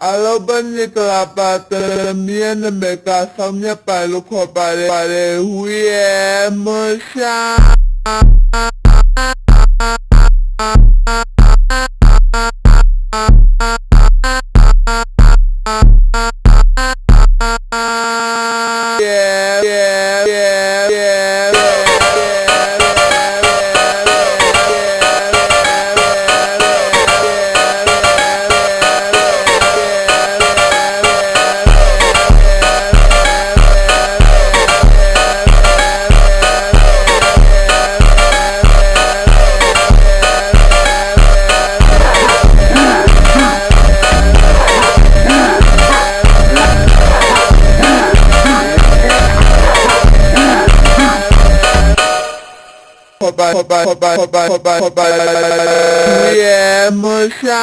Alobani kelapatan mian mereka samnya palu kopare huye musya. Hoba, yeah, musha.